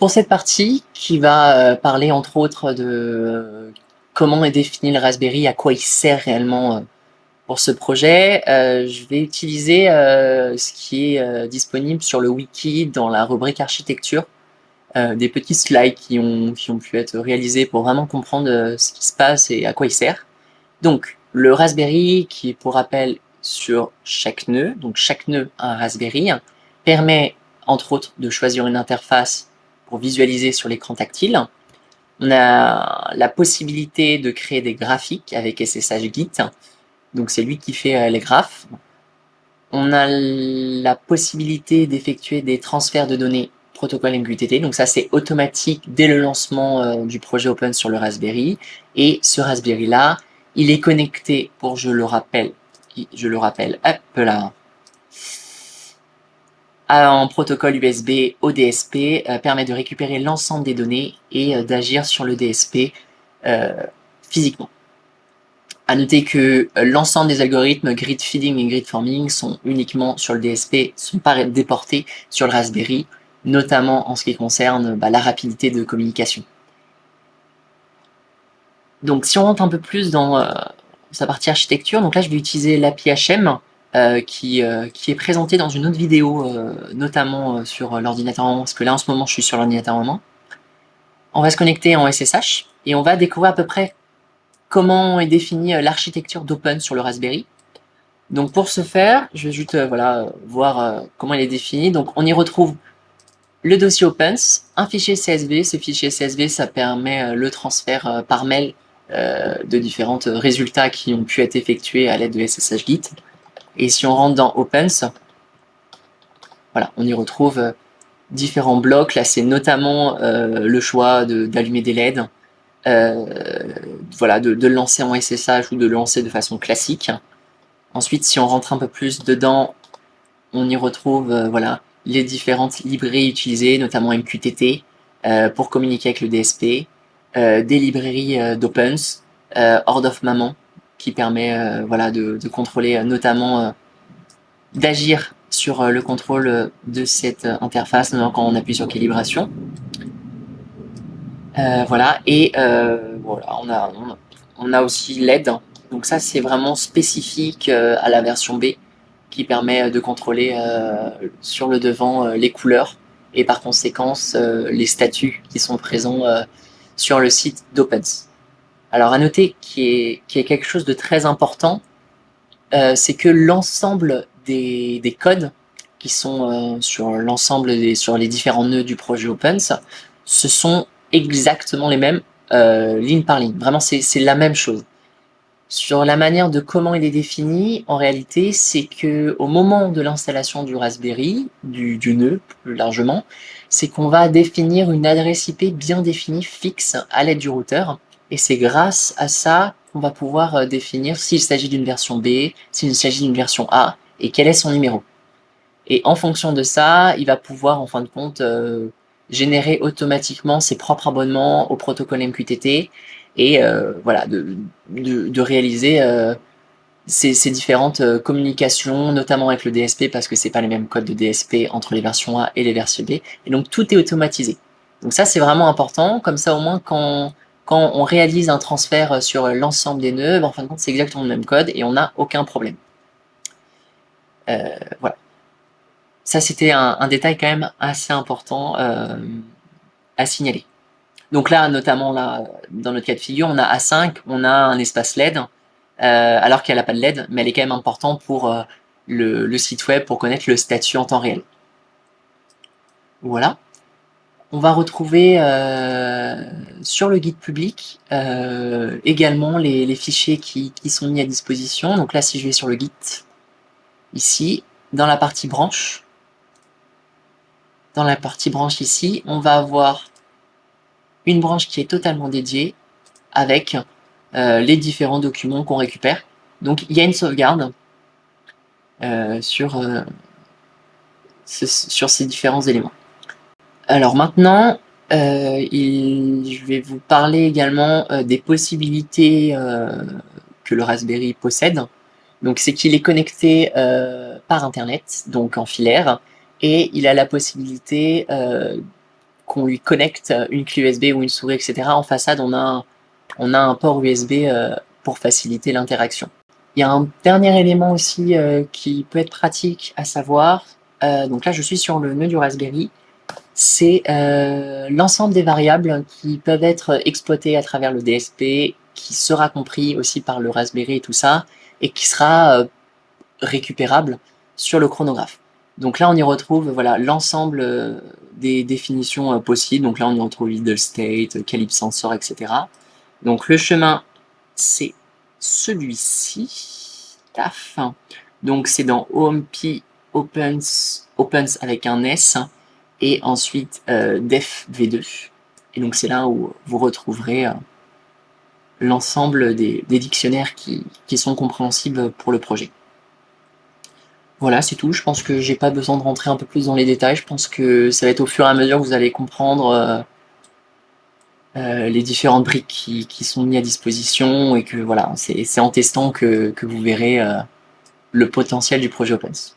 pour cette partie qui va parler entre autres de comment est défini le Raspberry, à quoi il sert réellement pour ce projet, je vais utiliser ce qui est disponible sur le wiki dans la rubrique architecture, des petits slides qui ont pu être réalisés pour vraiment comprendre ce qui se passe et à quoi il sert. Donc, le Raspberry, qui est pour rappel sur chaque nœud, donc chaque nœud a un Raspberry, permet entre autres de choisir une interface pour visualiser sur l'écran tactile. On a la possibilité de créer des graphiques avec SSH Git, donc c'est lui qui fait les graphes. On a la possibilité d'effectuer des transferts de données protocole MQTT, donc ça c'est automatique dès le lancement du projet Open sur le Raspberry, et ce Raspberry là, il est connecté pour, je le rappelle, hop là, en protocole USB au DSP, permet de récupérer l'ensemble des données et d'agir sur le DSP physiquement. À noter que l'ensemble des algorithmes grid feeding et grid forming sont uniquement sur le DSP, sont pas déportés sur le Raspberry, notamment en ce qui concerne la rapidité de communication. Donc si on rentre un peu plus dans sa partie architecture, donc là je vais utiliser l'API HM qui est présenté dans une autre vidéo, notamment sur l'ordinateur maman, parce que là en ce moment je suis sur l'ordinateur maman. On va se connecter en SSH et on va découvrir à peu près comment est définie l'architecture d'Open sur le Raspberry. Donc pour ce faire, je vais juste voir comment il est défini. Donc on y retrouve le dossier Opens, un fichier CSV. Ce fichier CSV, ça permet le transfert par mail de différents résultats qui ont pu être effectués à l'aide de SSH Git. Et si on rentre dans Opens, voilà, on y retrouve différents blocs. Là, c'est notamment le choix d'allumer des LED, voilà, de le lancer en SSH ou de le lancer de façon classique. Ensuite, si on rentre un peu plus dedans, on y retrouve voilà, les différentes librairies utilisées, notamment MQTT, pour communiquer avec le DSP, des librairies d'Opens, Horde of Maman, qui permet voilà, de contrôler notamment d'agir sur le contrôle de cette interface quand on appuie sur calibration. Voilà, et voilà, on a aussi LED, donc ça c'est vraiment spécifique à la version B, qui permet de contrôler sur le devant les couleurs et par conséquent les statuts qui sont présents sur le site d'Opens. Alors à noter qu'il y a quelque chose de très important, c'est que l'ensemble des codes qui sont sur l'ensemble sur les différents nœuds du projet Opens, ce sont exactement les mêmes ligne par ligne. Vraiment, c'est la même chose. Sur la manière de comment il est défini, en réalité, c'est que au moment de l'installation du Raspberry, du nœud plus largement, c'est qu'on va définir une adresse IP bien définie, fixe, à l'aide du routeur. Et c'est grâce à ça qu'on va pouvoir définir s'il s'agit d'une version B, s'il s'agit d'une version A, et quel est son numéro. Et en fonction de ça, il va pouvoir, en fin de compte, générer automatiquement ses propres abonnements au protocole MQTT et voilà, de réaliser ces différentes communications, notamment avec le DSP, parce que c'est pas les mêmes codes de DSP entre les versions A et les versions B. Et donc tout est automatisé. Donc ça, c'est vraiment important. Comme ça, au moins, quand on réalise un transfert sur l'ensemble des nœuds, en fin de compte, c'est exactement le même code et on n'a aucun problème. Voilà. Ça, c'était un détail quand même assez important à signaler. Donc là, notamment là, dans notre cas de figure, on a A5, on a un espace LED, alors qu'elle n'a pas de LED, mais elle est quand même importante pour le site web, pour connaître le statut en temps réel. Voilà. On va retrouver sur le guide public également les fichiers qui sont mis à disposition. Donc là, si je vais sur le Git, ici, dans la partie branche, ici, on va avoir une branche qui est totalement dédiée avec les différents documents qu'on récupère. Donc il y a une sauvegarde sur ces différents éléments. Alors maintenant, je vais vous parler également des possibilités que le Raspberry possède. Donc c'est qu'il est connecté par Internet, donc en filaire, et il a la possibilité qu'on lui connecte une clé USB ou une souris, etc. En façade, on a un port USB pour faciliter l'interaction. Il y a un dernier élément aussi qui peut être pratique à savoir, donc là je suis sur le nœud du Raspberry, c'est l'ensemble des variables qui peuvent être exploitées à travers le DSP, qui sera compris aussi par le Raspberry et tout ça, et qui sera récupérable sur le chronographe. Donc là on y retrouve voilà l'ensemble des définitions possibles, donc là on y retrouve idle state, calibre sensor, etc. Donc le chemin c'est celui-ci, taf. Donc c'est dans OMP opens avec un S et ensuite def v2. Et donc c'est là où vous retrouverez l'ensemble des dictionnaires qui sont compréhensibles pour le projet. Voilà, c'est tout. Je pense que j'ai pas besoin de rentrer un peu plus dans les détails. Je pense que ça va être au fur et à mesure que vous allez comprendre les différentes briques qui sont mises à disposition et que voilà, c'est en testant que vous verrez le potentiel du projet Opens.